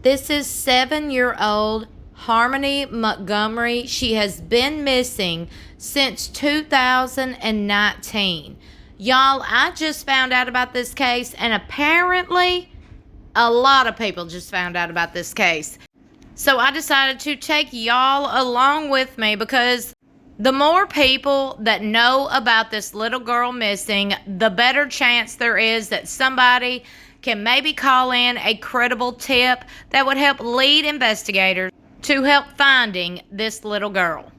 This is 7-year-old Harmony Montgomery. She has been missing since 2019. Y'all, I just found out about this case, and apparently a lot of people just found out about this case. So I decided to take y'all along with me, because the more people that know about this little girl missing, the better chance there is that somebody can maybe call in a credible tip that would help lead investigators to help finding this little girl.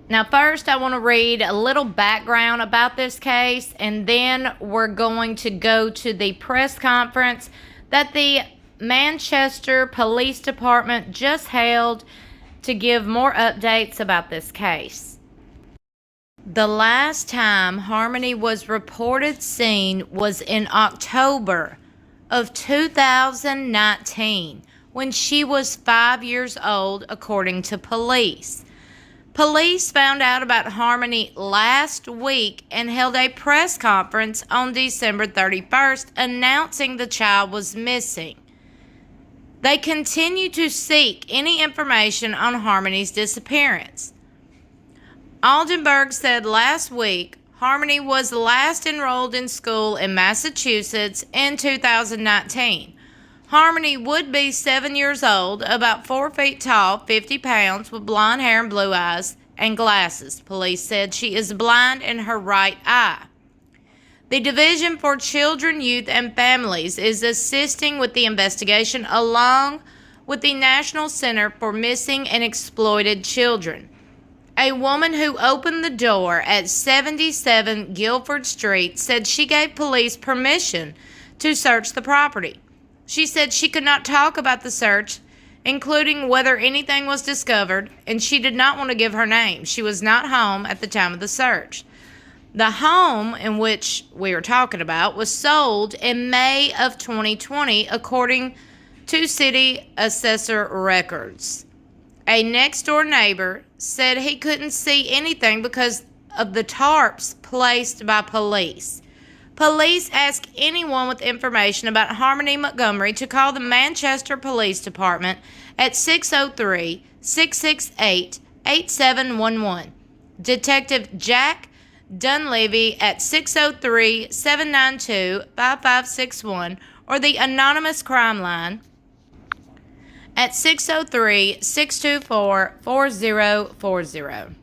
Now, first, I want to read a little background about this case, and then we're going to go to the press conference that the Manchester Police Department just held to give more updates about this case. The last time Harmony was reported seen was in October of 2019, when she was 5 years old, according to police. Police found out about Harmony last week and held a press conference on December 31st announcing the child was missing. They continue to seek any information on Harmony's disappearance. Oldenburg said last week Harmony was last enrolled in school in Massachusetts in 2019. Harmony would be 7 years old, about 4 feet tall, 50 pounds, with blonde hair and blue eyes and glasses. Police said she is blind in her right eye. The Division for Children, Youth, and Families is assisting with the investigation along with the National Center for Missing and Exploited Children. A woman who opened the door at 77 Guilford Street said she gave police permission to search the property. She said she could not talk about the search, including whether anything was discovered, and she did not want to give her name. She was not home at the time of the search. The home in which we are talking about was sold in May of 2020, according to city assessor records. A next-door neighbor said he couldn't see anything because of the tarps placed by police. Police ask anyone with information about Harmony Montgomery to call the Manchester Police Department at 603-668-8711. Detective Jack Dunleavy at 603-792-5561, or the anonymous CrimeLine at 603-624-4040.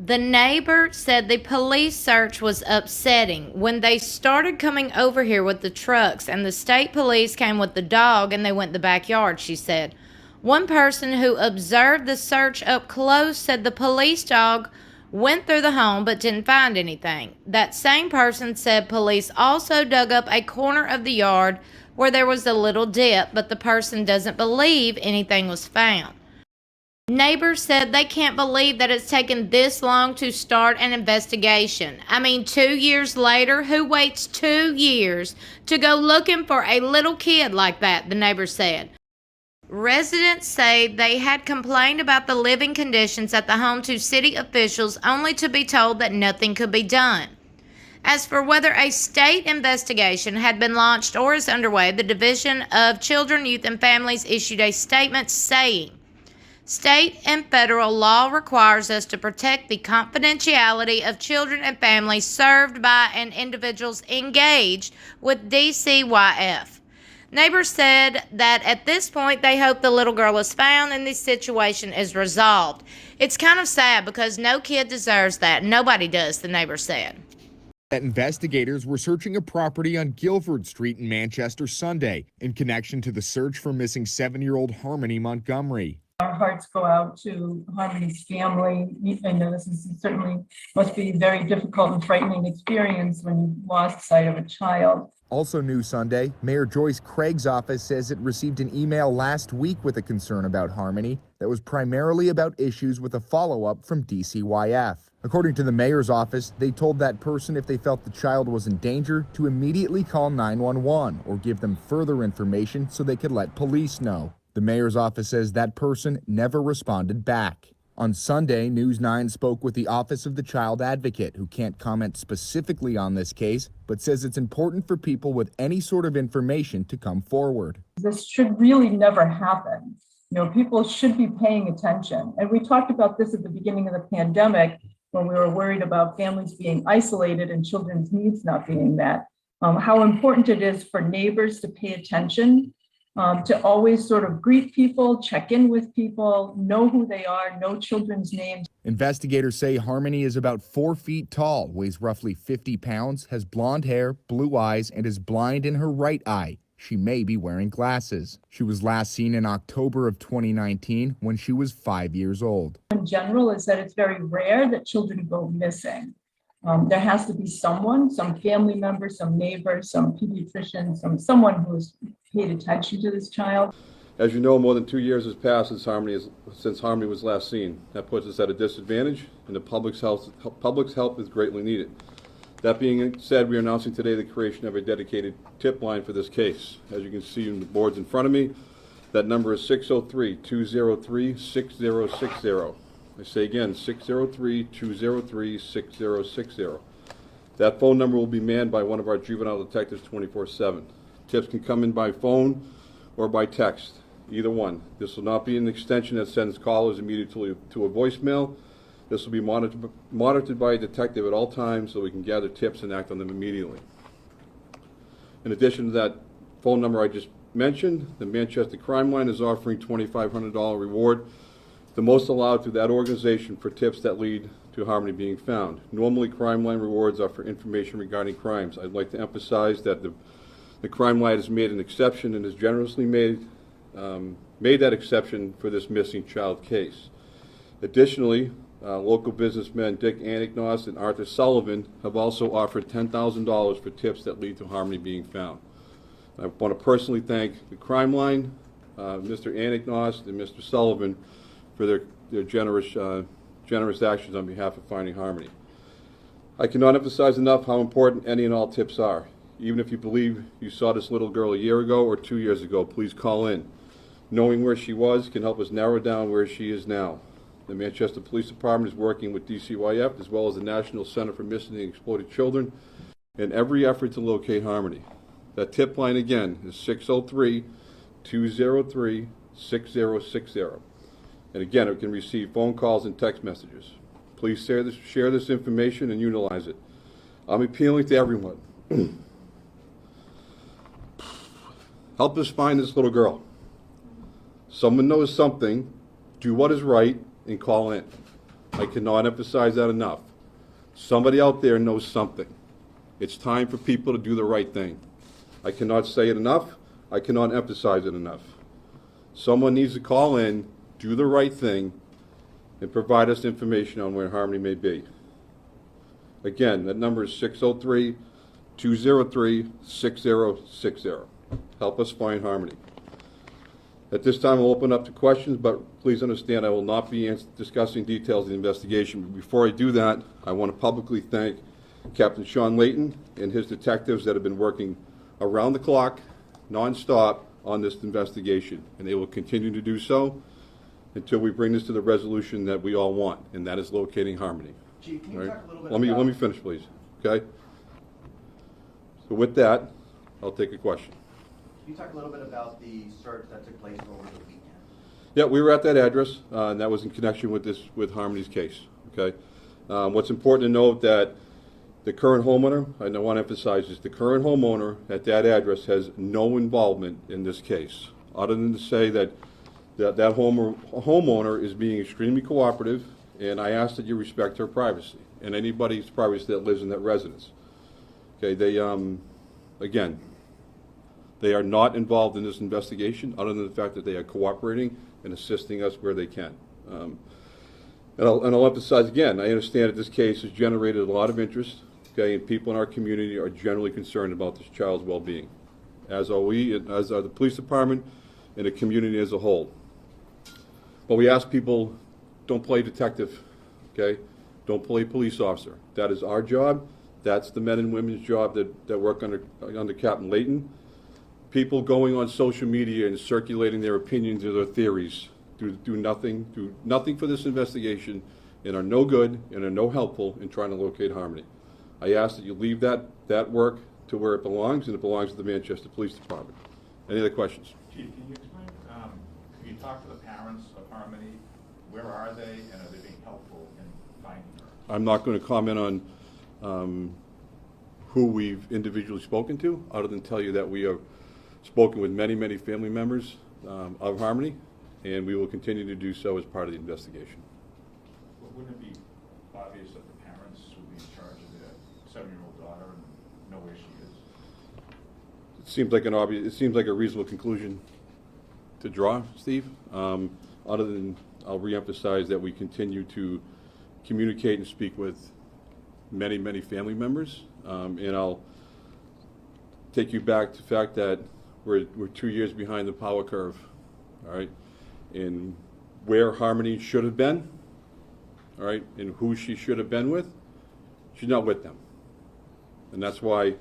The neighbor said the police search was upsetting. When they started coming over here with the trucks and the state police came with the dog and they went in the backyard, she said. One person who observed the search up close said the police dog went through the home but didn't find anything. That same person said police also dug up a corner of the yard where there was a little dip, but the person doesn't believe anything was found. Neighbors said they can't believe that it's taken this long to start an investigation. I mean, 2 years later, who waits 2 years to go looking for a little kid like that, the neighbor said. Residents say they had complained about the living conditions at the home to city officials, only to be told that nothing could be done. As for whether a state investigation had been launched or is underway, the Division of Children, Youth, and Families issued a statement saying, "State and federal law requires us to protect the confidentiality of children and families served by and individuals engaged with DCYF." Neighbors said that at this point they hope the little girl is found and the situation is resolved. It's kind of sad because no kid deserves that. Nobody does, the neighbor said. That investigators were searching a property on Guilford Street in Manchester Sunday in connection to the search for missing 7-year-old Harmony Montgomery. Our hearts go out to Harmony's family. I know this is certainly must be a very difficult and frightening experience when you lost sight of a child. Also new Sunday, Mayor Joyce Craig's office says it received an email last week with a concern about Harmony that was primarily about issues with a follow-up from DCYF. According to the mayor's office, they told that person if they felt the child was in danger to immediately call 911 or give them further information so they could let police know. The mayor's office says that person never responded back. On Sunday, News 9 spoke with the Office of the Child Advocate, who can't comment specifically on this case, but says it's important for people with any sort of information to come forward. This should really never happen. People should be paying attention. And we talked about this at the beginning of the pandemic when we were worried about families being isolated and children's needs not being met. How important it is for neighbors to pay attention, to always sort of greet people, check in with people, know who they are, know children's names. Investigators say Harmony is about 4 feet tall, weighs roughly 50 pounds, has blonde hair, blue eyes, and is blind in her right eye. She may be wearing glasses. She was last seen in October of 2019 when she was 5 years old. In general, is that it's very rare that children go missing. There has to be someone, some family member, some neighbor, some pediatrician, someone who has paid attention to this child. As you know, more than 2 years has passed since Harmony was last seen. That puts us at a disadvantage, and the public's help is greatly needed. That being said, we are announcing today the creation of a dedicated tip line for this case. As you can see in the boards in front of me, that number is 603-203-6060. I say again, 603-203-6060. That phone number will be manned by one of our juvenile detectives 24/7. Tips can come in by phone or by text, either one. This will not be an extension that sends callers immediately to a voicemail. This will be monitored by a detective at all times so we can gather tips and act on them immediately. In addition to that phone number I just mentioned, the Manchester CrimeLine is offering $2,500 reward, the most allowed through that organization for tips that lead to Harmony being found. Normally, CrimeLine rewards are for information regarding crimes. I'd like to emphasize that the CrimeLine has made an exception and has generously made that exception for this missing child case. Additionally, local businessmen Dick Anignos and Arthur Sullivan have also offered $10,000 for tips that lead to Harmony being found. I want to personally thank the CrimeLine, Mr. Anignos and Mr. Sullivan for their generous actions on behalf of finding Harmony. I cannot emphasize enough how important any and all tips are. Even if you believe you saw this little girl a year ago or 2 years ago, please call in. Knowing where she was can help us narrow down where she is now. The Manchester Police Department is working with DCYF as well as the National Center for Missing and Exploited Children in every effort to locate Harmony. That tip line again is 603-203-6060. And again, it can receive phone calls and text messages. Please share this information and utilize it. I'm appealing to everyone. Help us find this little girl. Someone knows something, do what is right, and call in. I cannot emphasize that enough. Somebody out there knows something. It's time for people to do the right thing. I cannot say it enough. I cannot emphasize it enough. Someone needs to call in, do the right thing, and provide us information on where Harmony may be. Again, that number is 603-203-6060. Help us find Harmony. At this time, I'll open up to questions, but please understand I will not be discussing details of the investigation. But before I do that, I want to publicly thank Captain Sean Layton and his detectives that have been working around the clock, nonstop, on this investigation, and they will continue to do so until we bring this to the resolution that we all want, and that is locating Harmony. Chief, can you talk a little bit Let me finish, please. Okay? So with that, I'll take a question. Can you talk a little bit about the search that took place over the weekend? Yeah, we were at that address, and that was in connection with Harmony's case. Okay? What's important to note that the current homeowner, I want to emphasize this, the current homeowner at that address has no involvement in this case, other than to say that homeowner is being extremely cooperative, and I ask that you respect her privacy and anybody's privacy that lives in that residence. Okay, they again, they are not involved in this investigation, other than the fact that they are cooperating and assisting us where they can. And I'll emphasize again, I understand that this case has generated a lot of interest, okay, and people in our community are generally concerned about this child's well-being, as are we, as are the police department and the community as a whole. But we ask people, don't play detective, okay? Don't play police officer. That is our job. That's the men and women's job that work under Captain Layton. People going on social media and circulating their opinions or their theories do nothing for this investigation, and are no good and are no helpful in trying to locate Harmony. I ask that you leave that work to where it belongs, and it belongs to the Manchester Police Department. Any other questions? Chief, can you explain, have you talked to the parents of Harmony? Where are they, and are they being helpful in finding her? I'm not going to comment on who we've individually spoken to, other than tell you that we have spoken with many, many family members of Harmony, and we will continue to do so as part of the investigation. Well, wouldn't it be obvious that the parents would be in charge of their 7-year-old daughter and know where she is? It seems like a reasonable conclusion to draw, Steve. Other than, I'll reemphasize that we continue to communicate and speak with many, many family members, and I'll take you back to the fact that we're 2 years behind the power curve, all right, in where Harmony should have been, all right, and who she should have been with. She's not with them, and that's why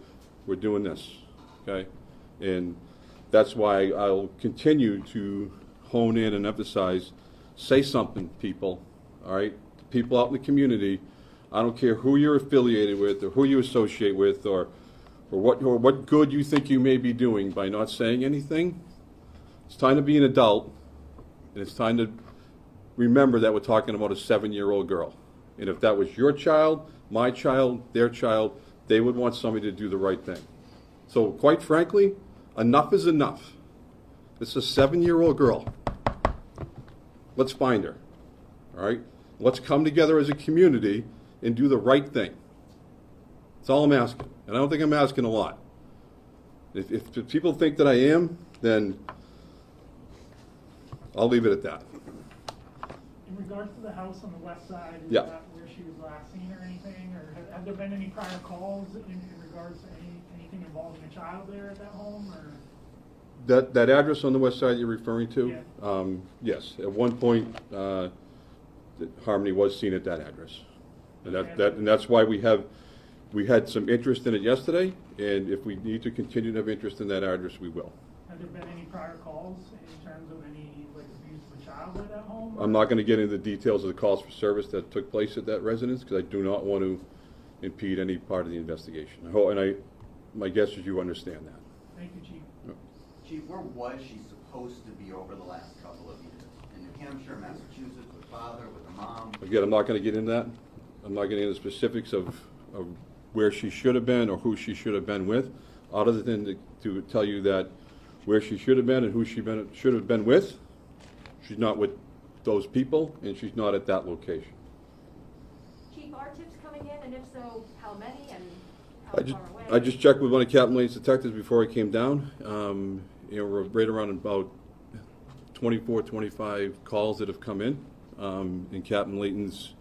we're doing this, okay, and that's why I'll continue to hone in and emphasize, say something, people, all right, people out in the community. I don't care who you're affiliated with or who you associate with or what good you think you may be doing by not saying anything. It's time to be an adult, and it's time to remember that we're talking about a 7-year-old girl. And if that was your child, my child, their child, they would want somebody to do the right thing. So quite frankly, enough is enough. It's a 7-year-old girl. Let's find her, all right? Let's come together as a community and do the right thing. That's all I'm asking. And I don't think I'm asking a lot. If people think that I am, then I'll leave it at that. In regards to the house on the west side, is Yeah. that where she was last seen or anything? Or have there been any prior calls in regards to anything involving a child there at that home? Or? That address on the west side you're referring to? Yeah. Yes. At one point, Harmony was seen at that address. And that's why we had some interest in it yesterday, and if we need to continue to have interest in that address, we will. Have there been any prior calls in terms of any abuse of a child at that home? I'm not going to get into the details of the calls for service that took place at that residence, because I do not want to impede any part of the investigation. My guess is you understand that. Thank you, Chief. Chief, where was she supposed to be over the last couple of years? In New Hampshire, Massachusetts, with father, with the mom? Again, I'm not going to get into that. I'm not getting into the specifics of where she should have been or who she should have been with, other than to tell you that where she should have been and who she should have been with, she's not with those people, and she's not at that location. Chief, are tips coming in, and if so, how many and how far away? I just checked with one of Captain Lane's detectives before I came down. We're right around about 24, 25 calls that have come in, and Captain Layton's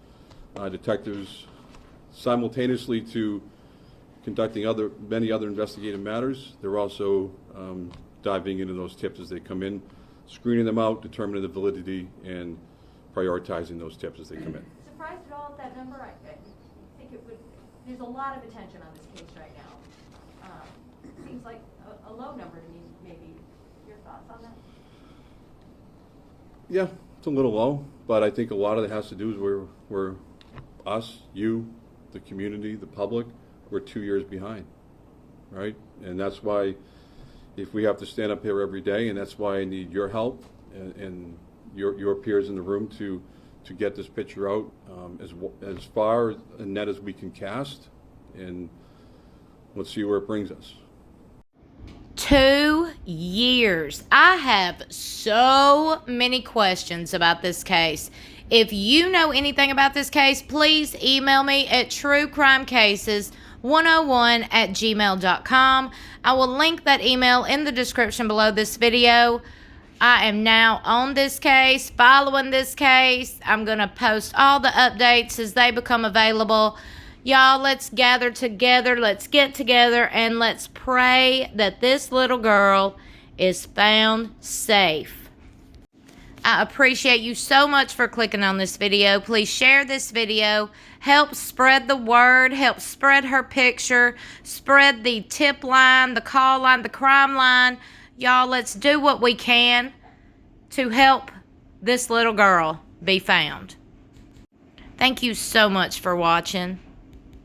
detectives simultaneously to conducting many other investigative matters. They're also diving into those tips as they come in, screening them out, determining the validity, and prioritizing those tips as they come in. Surprised at all at that number? I think it would. There's a lot of attention on this case right now. Seems like a low number to me. Maybe your thoughts on that? Yeah, it's a little low, but I think a lot of it has to do with we're us, you, the community, the public, we're 2 years behind, right? And that's why if we have to stand up here every day, and that's why I need your help and your peers in the room to get this picture out as far a net as we can cast, and let's see where it brings us. 2 years. I have so many questions about this case. If you know anything about this case, please email me at truecrimecases101@gmail.com. I will link that email in the description below this video. I am now on this case, following this case. I'm going to post all the updates as they become available. Y'all, let's gather together, let's get together, and let's pray that this little girl is found safe. I appreciate you so much for clicking on this video. Please share this video. Help spread the word. Help spread her picture. Spread the tip line, the call line, the crime line. Y'all, let's do what we can to help this little girl be found. Thank you so much for watching.